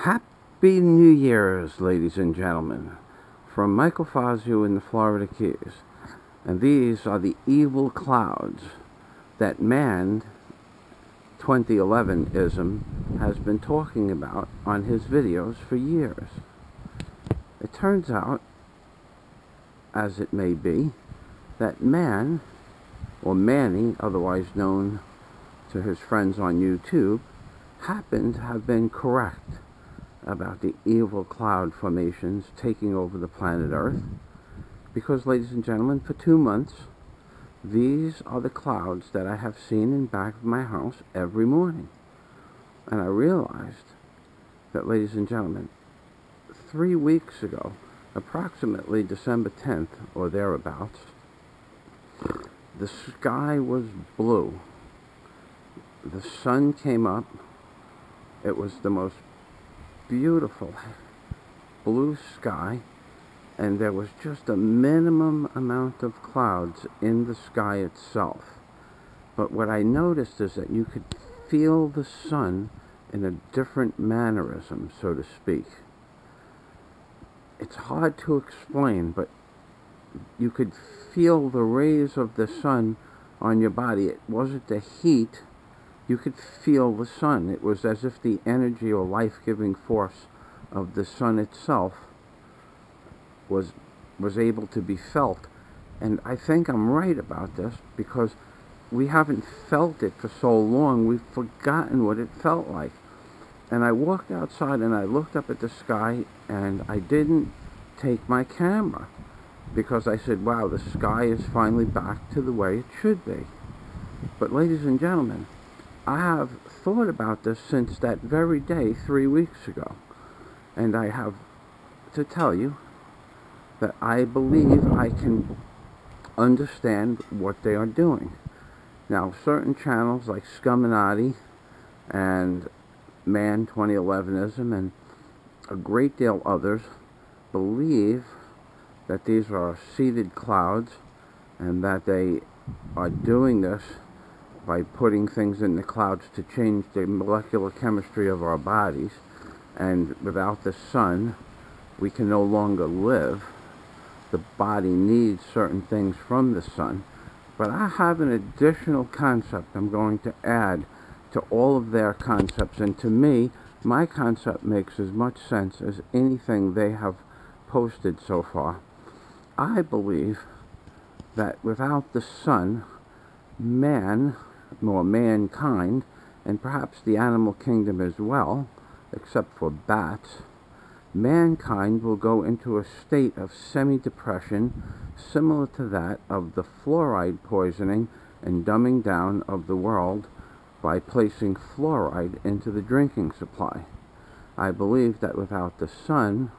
Happy New Year's, ladies and gentlemen, from MichaelFazios in the Florida Keys. And these are the evil clouds that MAN2011ism has been talking about on his videos for years. It turns out, as it may be, that Man, or Manny, otherwise known to his friends on YouTube, happened to have been correct about the evil cloud formations taking over the planet Earth. Because, ladies and gentlemen, for 2 months, these are the clouds that I have seen in back of my house every morning. And I realized that, ladies and gentlemen, 3 weeks ago, approximately December 10th or thereabouts, the sky was blue. The sun came up. It was the most beautiful blue sky, and there was just a minimum amount of clouds in the sky itself. But what I noticed is that you could feel the sun in a different mannerism, so to speak. It's hard to explain, but you could feel the rays of the sun on your body. It wasn't the heat. You could feel the sun. It was as if the energy or life-giving force of the sun itself was able to be felt. And I think I'm right about this, because we haven't felt it for so long, we've forgotten what it felt like. And I walked outside and I looked up at the sky, and I didn't take my camera, because I said, wow, the sky is finally back to the way it should be. But ladies and gentlemen, I have thought about this since that very day 3 weeks ago. And I have to tell you that I believe I can understand what they are doing. Now, certain channels like ScuminattiDisclosure and MAN2011ism and a great deal others believe that these are seeded clouds, and that they are doing this by putting things in the clouds to change the molecular chemistry of our bodies, and without the sun we can no longer live. The body needs certain things from the sun. But I have an additional concept I'm going to add to all of their concepts, and to me, my concept makes as much sense as anything they have posted so far. I believe that without the sun, man, or mankind, and perhaps the animal kingdom as well, except for bats, mankind will go into a state of semi-depression similar to that of the fluoride poisoning and dumbing down of the world by placing fluoride into the drinking supply. I believe that without the sun,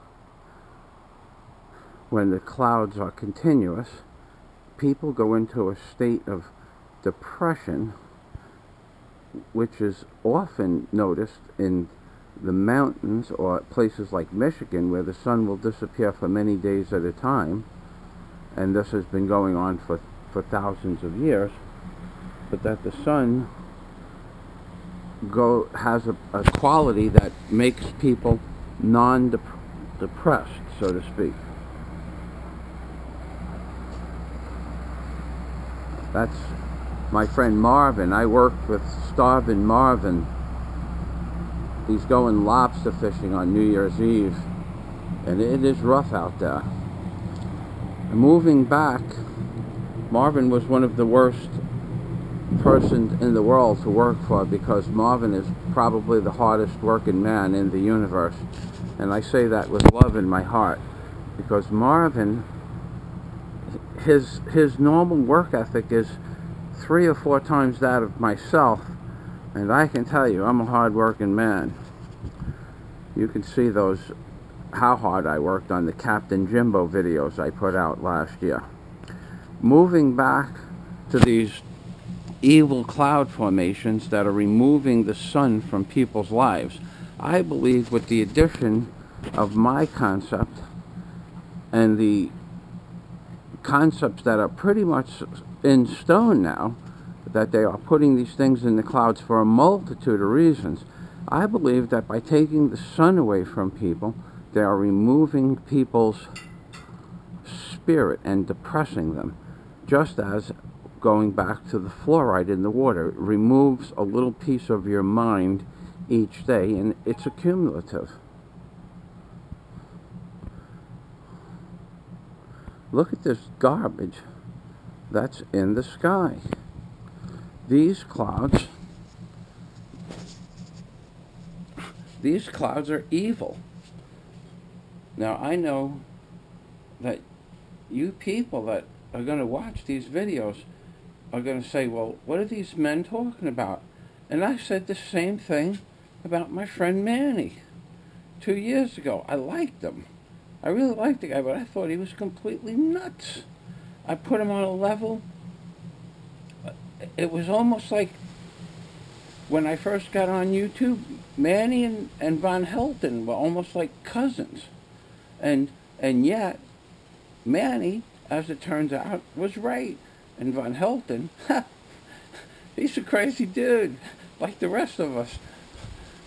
when the clouds are continuous, people go into a state of depression, which is often noticed in the mountains or places like Michigan, where the sun will disappear for many days at a time, and this has been going on for thousands of years. But that the sun has a quality that makes people non-depressed, so to speak. That's my friend Marvin. I worked with Starvin' Marvin. He's going lobster fishing on New Year's Eve, and it is rough out there. Moving back, Marvin was one of the worst persons in the world to work for, because Marvin is probably the hardest working man in the universe. And I say that with love in my heart, because Marvin, his normal work ethic is 3 or 4 times that of myself, and I can tell you, I'm a hard-working man. You can see how hard I worked on the Captain Jimbo videos I put out last year. Moving back to these evil cloud formations that are removing the sun from people's lives, I believe with the addition of my concept and the concepts that are pretty much in stone now, that they are putting these things in the clouds for a multitude of reasons, I believe that by taking the sun away from people, they are removing people's spirit and depressing them, just as going back to the fluoride in the water, it removes a little piece of your mind each day, and it's accumulative. Look at this garbage that's in the sky. These clouds are evil. Now, I know that you people that are going to watch these videos are going to say, well, what are these men talking about? And I said the same thing about my friend Manny 2 years ago. I liked him. I really liked the guy, but I thought he was completely nuts. I put him on a level. It was almost like when I first got on YouTube, Manny and Von Helton were almost like cousins. And yet, Manny, as it turns out, was right. And Von Helton, he's a crazy dude, like the rest of us.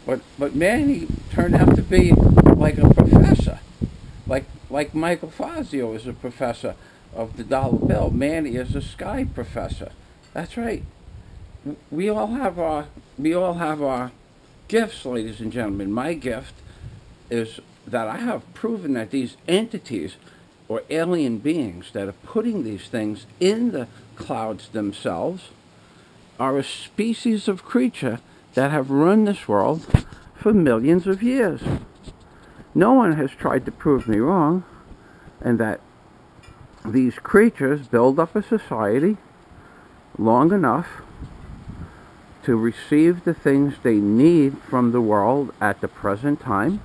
But Manny turned out to be like a professor. Like MichaelFazios is a professor of the dollar bill. Manny is a sky professor. That's right. We all have our gifts, ladies and gentlemen. My gift is that I have proven that these entities or alien beings that are putting these things in the clouds themselves are a species of creature that have run this world for millions of years. No one has tried to prove me wrong, and that these creatures build up a society long enough to receive the things they need from the world at the present time.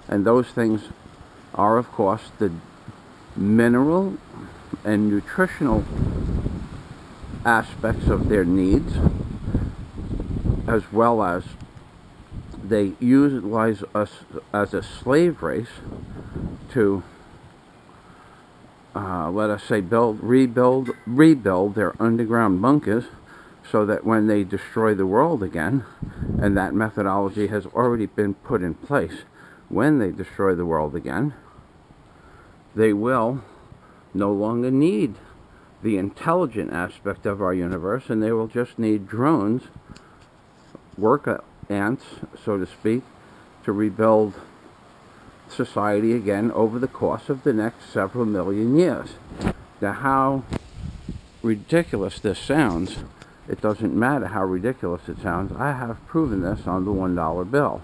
And those things are, of course, the mineral and nutritional aspects of their needs, as well as they utilize us as a slave race to, let us say, rebuild their underground bunkers, so that when they destroy the world again, and that methodology has already been put in place, when they destroy the world again, they will no longer need the intelligent aspect of our universe, and they will just need drones, worker ants, so to speak, to rebuild society again over the course of the next several million years. Now, how ridiculous this sounds, it doesn't matter how ridiculous it sounds. I have proven this on the $1 bill.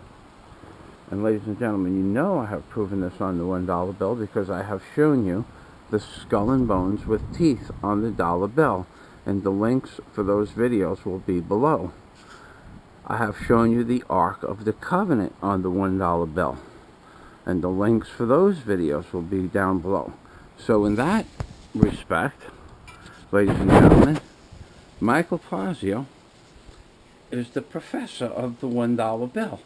And ladies and gentlemen, you know I have proven this on the $1 bill because I have shown you the skull and bones with teeth on the dollar bill. And the links for those videos will be below. I have shown you the Ark of the Covenant on the $1 bill. And the links for those videos will be down below. So in that respect, ladies and gentlemen, MichaelFazios is the professor of the $1 bill.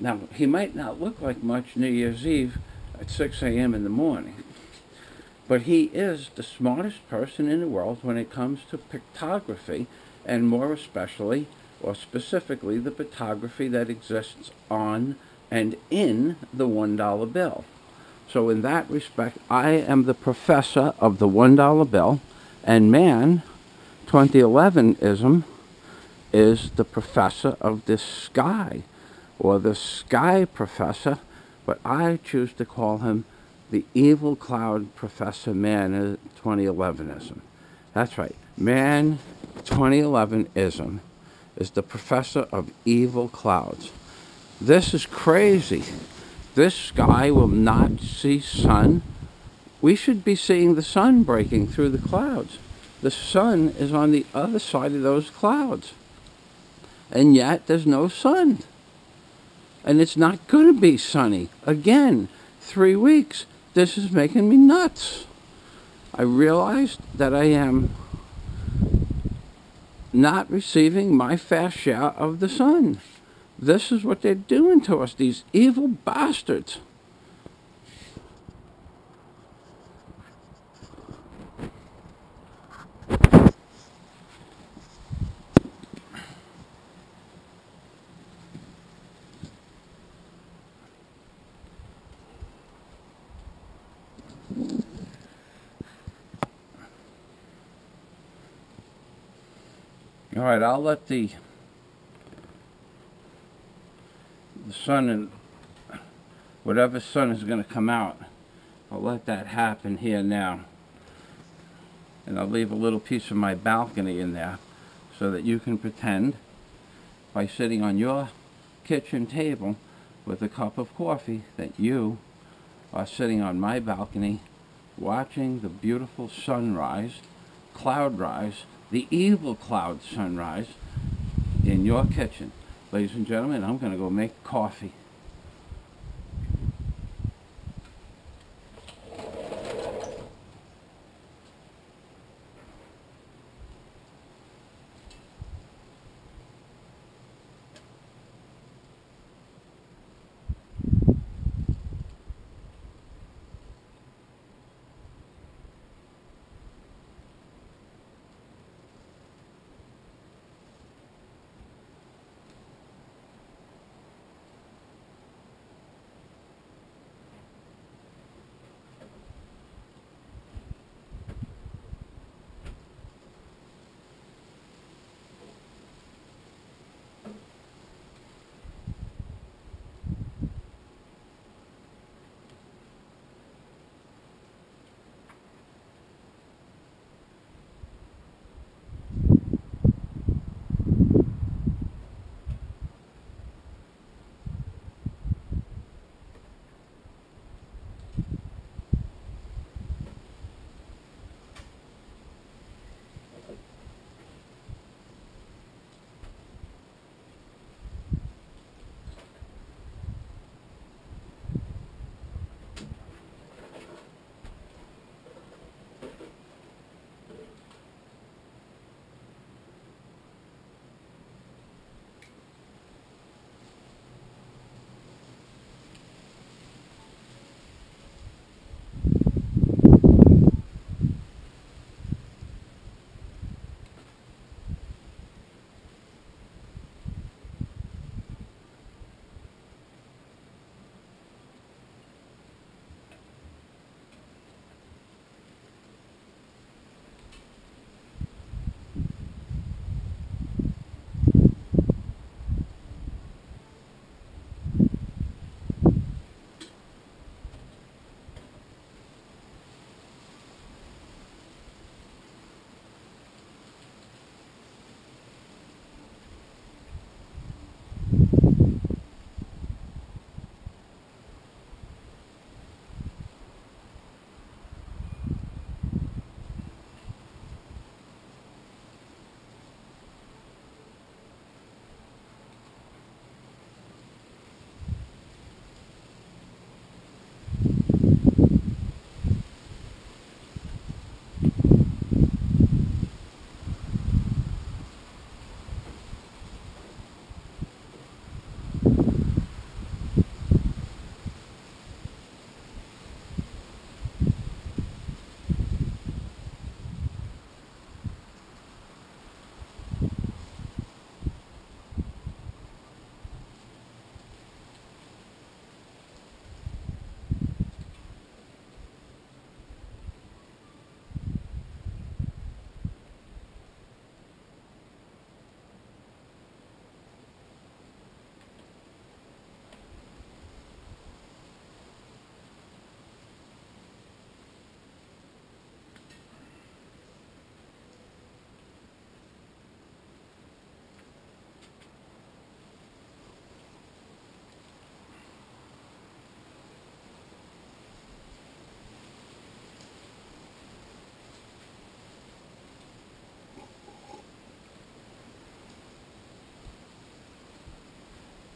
Now, he might not look like much New Year's Eve at 6 a.m. in the morning, but he is the smartest person in the world when it comes to pictography, and more especially, or specifically, the pictography that exists on and in the $1 bill. So in that respect, I am the professor of the $1 bill, and MAN2011ism is the professor of the sky, or the sky professor, but I choose to call him the evil cloud professor MAN2011ism. That's right, MAN2011ism is the professor of evil clouds. This is crazy. This sky will not see sun. We should be seeing the sun breaking through the clouds. The sun is on the other side of those clouds. And yet there's no sun. And it's not going to be sunny. Again, 3 weeks. This is making me nuts. I realized that I am not receiving my fair share of the sun. This is what they're doing to us, these evil bastards. All right, I'll let the sun and whatever sun is going to come out, I'll let that happen here now. And I'll leave a little piece of my balcony in there so that you can pretend by sitting on your kitchen table with a cup of coffee that you are sitting on my balcony watching the beautiful sunrise, cloud rise, the evil cloud sunrise in your kitchen. Ladies and gentlemen, I'm going to go make coffee.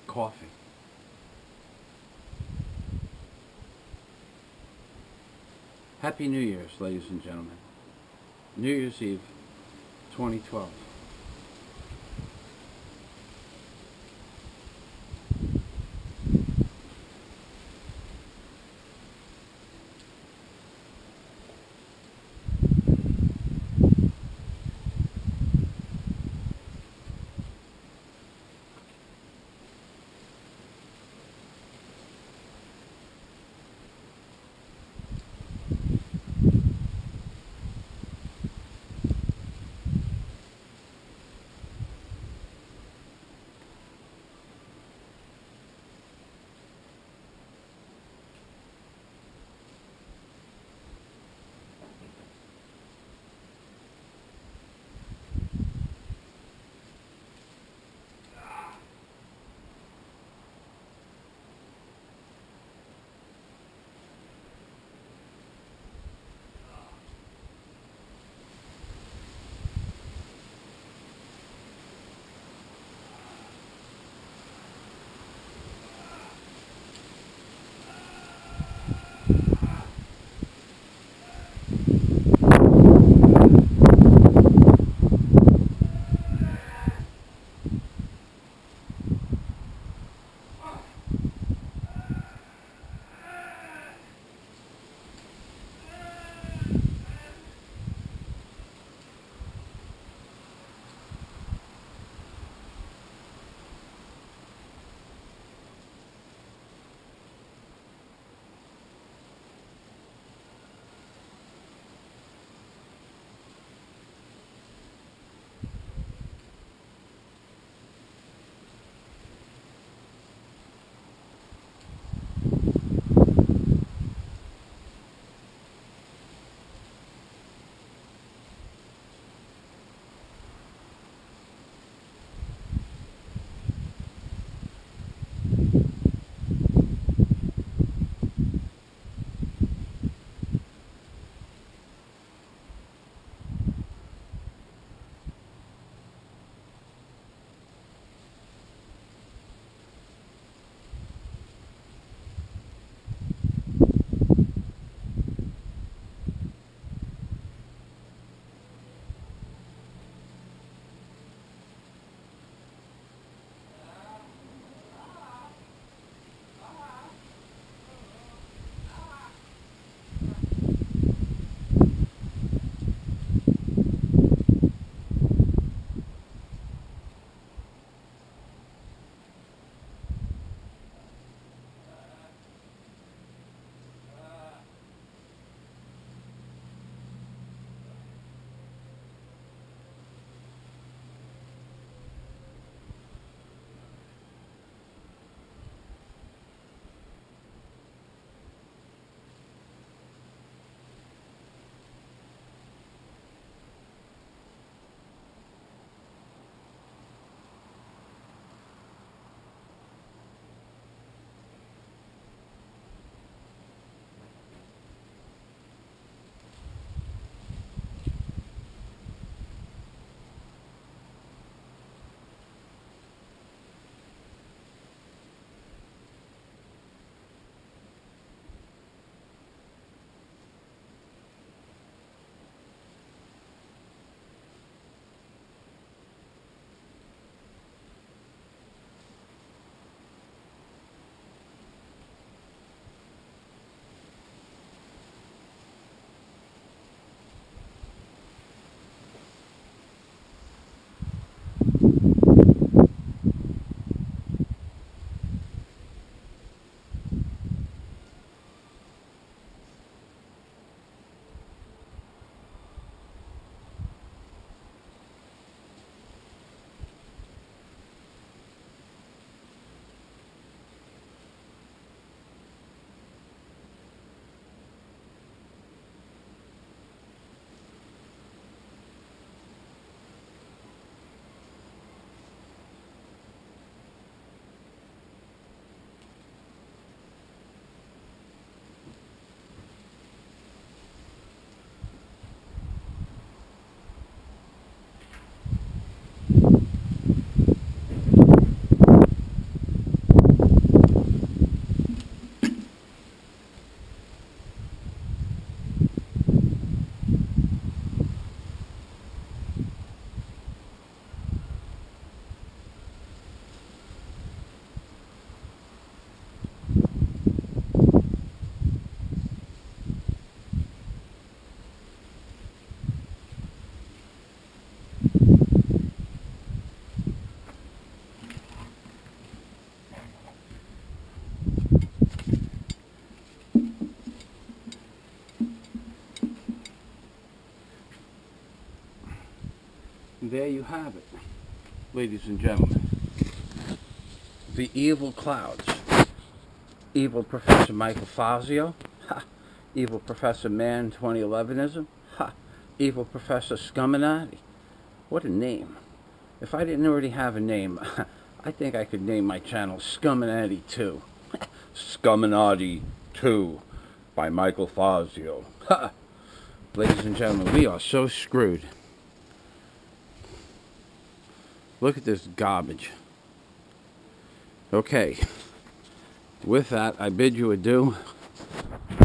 Coffee. Happy New Year's, ladies and gentlemen. New Year's Eve, 2012. there you have it, ladies and gentlemen. The evil clouds. Evil Professor MichaelFazios. Ha! Evil Professor MAN2011ism. Ha! Evil Professor ScuminattiDisclosure. What a name. If I didn't already have a name, I think I could name my channel ScuminattiDisclosure 2. ScuminattiDisclosure 2 by MichaelFazios. Ha! Ladies and gentlemen, we are so screwed. Look at this garbage. Okay. With that, I bid you adieu.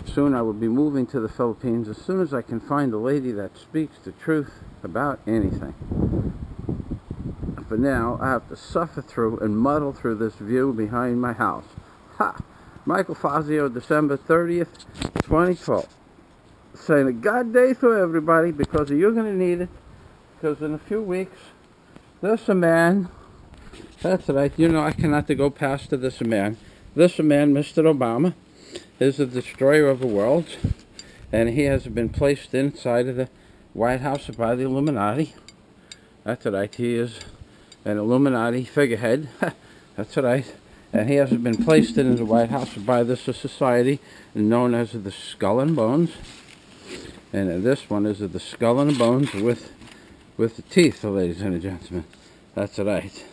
Soon I will be moving to the Philippines as soon as I can find a lady that speaks the truth about anything. For now, I have to suffer through and muddle through this view behind my house. Ha! MichaelFazios, December 30th, 2012. Saying a God day to everybody, because you're going to need it. Because in a few weeks, this a man. That's right. You know, I cannot go past to this a man. This man, Mr. Obama, is the destroyer of the world, and he has been placed inside of the White House by the Illuminati. That's right. He is an Illuminati figurehead. That's right. And he has been placed in the White House by this society known as the Skull and Bones. And this one is the Skull and Bones with the teeth, ladies and gentlemen. That's right.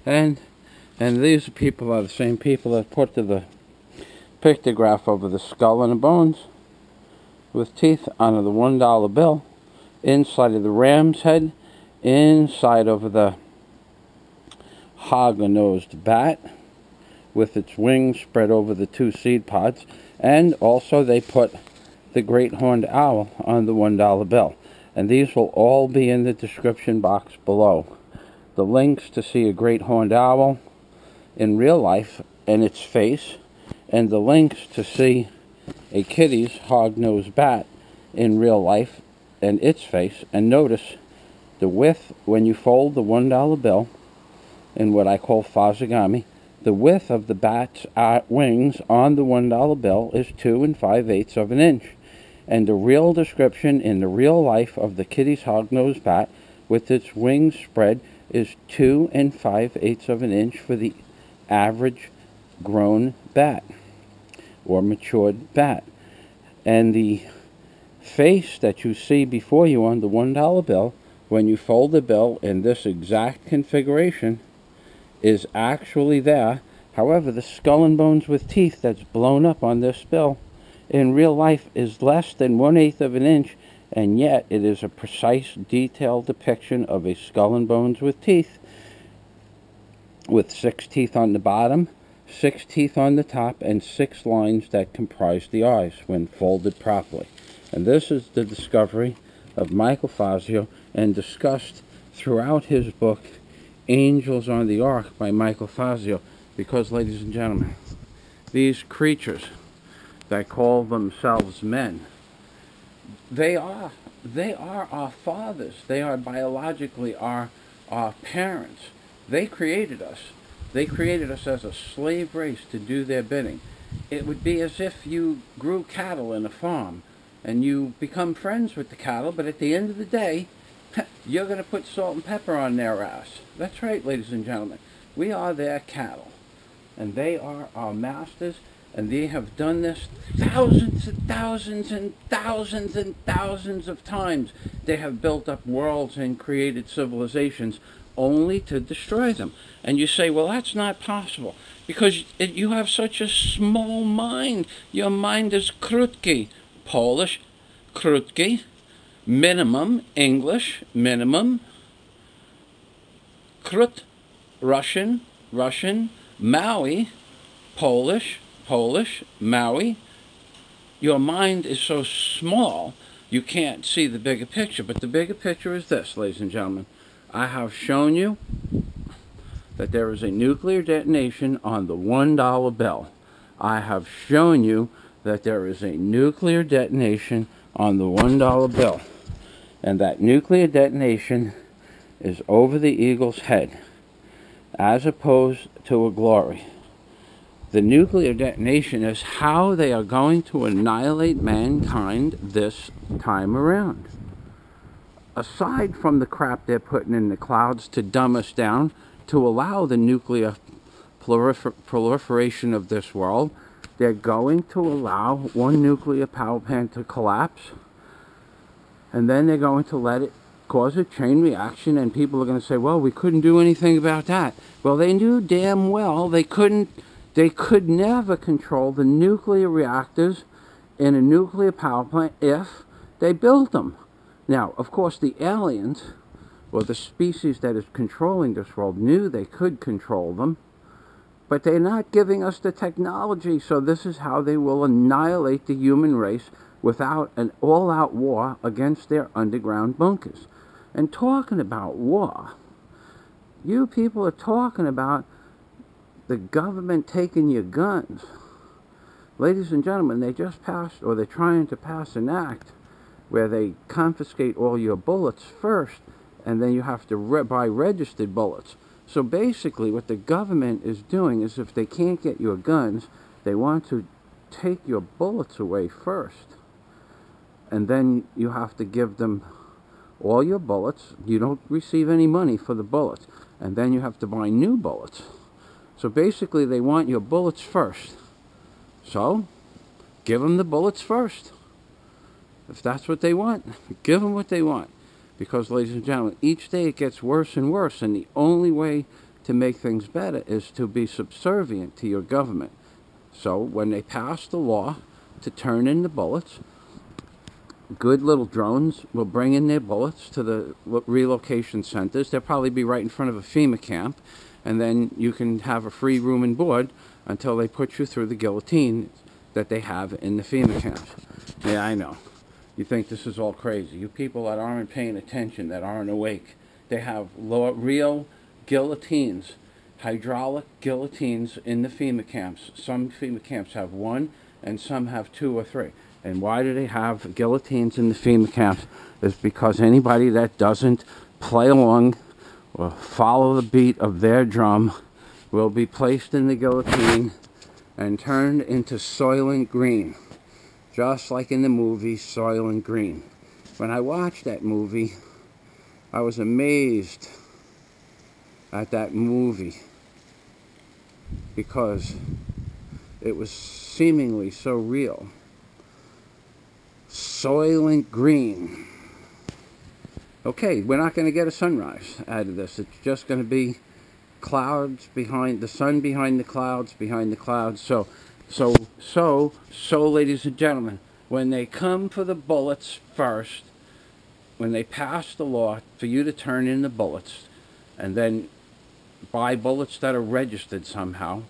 And these people are the same people that put the pictograph over the skull and the bones with teeth on the $1 bill, inside of the ram's head, inside of the hog-nosed bat with its wings spread over the 2 seed pods, and also they put the great horned owl on the $1 bill. And these will all be in the description box below. The links to see a great horned owl in real life and its face, and the links to see a kitty's hog-nosed bat in real life and its face. And notice the width, when you fold the $1 bill in what I call fazigami, the width of the bat's wings on the $1 bill is 2 5/8 of an inch. And the real description in the real life of the kitty's hog-nosed bat with its wings spread is 2 5/8 of an inch for the average grown bat or matured bat. And the face that you see before you on the $1 bill, when you fold the bill in this exact configuration, is actually there. However, the skull and bones with teeth that's blown up on this bill in real life is less than 1/8 of an inch, and yet it is a precise, detailed depiction of a skull and bones with teeth, with 6 teeth on the bottom, 6 teeth on the top, and 6 lines that comprise the eyes when folded properly. And this is the discovery of MichaelFazios, and discussed throughout his book, Angels on the Ark by MichaelFazios. Because, ladies and gentlemen, these creatures that call themselves men, they are our fathers. They are biologically our parents. They created us. They created us as a slave race to do their bidding. It would be as if you grew cattle in a farm and you become friends with the cattle, but at the end of the day, you're going to put salt and pepper on their ass. That's right, ladies and gentlemen. We are their cattle, and they are our masters. And they have done this thousands and thousands and thousands and thousands of times. They have built up worlds and created civilizations only to destroy them. And you say, well, that's not possible, because you have such a small mind. Your mind is krótkie, Polish, krótkie, minimum, English, minimum, krut, Russian, Maui, Polish, Maui. Your mind is so small you can't see the bigger picture. But the bigger picture is this, ladies and gentlemen. I have shown you that there is a nuclear detonation on the $1 bill. I have shown you that there is a nuclear detonation on the $1 bill. And that nuclear detonation is over the eagle's head, as opposed to a glory. The nuclear detonation is how they are going to annihilate mankind this time around. aside from the crap they're putting in the clouds to dumb us down, to allow the nuclear proliferation of this world, they're going to allow one nuclear power plant to collapse, and then they're going to let it cause a chain reaction, and people are going to say, well, we couldn't do anything about that. Well, they knew damn well they could never control the nuclear reactors in a nuclear power plant if they built them. Now, of course, the aliens, or the species that is controlling this world, knew they could control them, but they're not giving us the technology, so this is how they will annihilate the human race without an all-out war against their underground bunkers. And talking about war, you people are talking about the government taking your guns. Ladies and gentlemen, they just passed, or they're trying to pass an act where they confiscate all your bullets first, and then you have to buy registered bullets. So basically what the government is doing is, if they can't get your guns, they want to take your bullets away first. And then you have to give them all your bullets. You don't receive any money for the bullets. And then you have to buy new bullets. So basically they want your bullets first. So give them the bullets first. If that's what they want, give them what they want. Because, ladies and gentlemen, each day it gets worse and worse, and the only way to make things better is to be subservient to your government. So when they pass the law to turn in the bullets, good little drones will bring in their bullets to the relocation centers. They'll probably be right in front of a FEMA camp, and then you can have a free room and board until they put you through the guillotine that they have in the FEMA camps. Yeah, I know. You think this is all crazy. You people that aren't paying attention, that aren't awake, they have real guillotines, hydraulic guillotines in the FEMA camps. Some FEMA camps have one, and some have 2 or 3. And why do they have guillotines in the FEMA camps? Is because anybody that doesn't play along or follow the beat of their drum will be placed in the guillotine and turned into Soylent Green. Just like in the movie Soylent Green. When I watched that movie, I was amazed at that movie because it was seemingly so real. Soylent Green. Okay, we're not going to get a sunrise out of this. It's just going to be clouds behind the sun, behind the clouds, behind the clouds. So, ladies and gentlemen, when they come for the bullets first, when they pass the law for you to turn in the bullets, and then buy bullets that are registered somehow,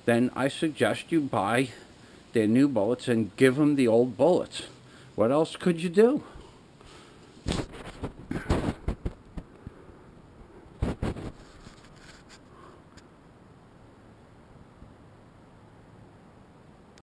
then I suggest you buy their new bullets and give them the old bullets. What else could you do?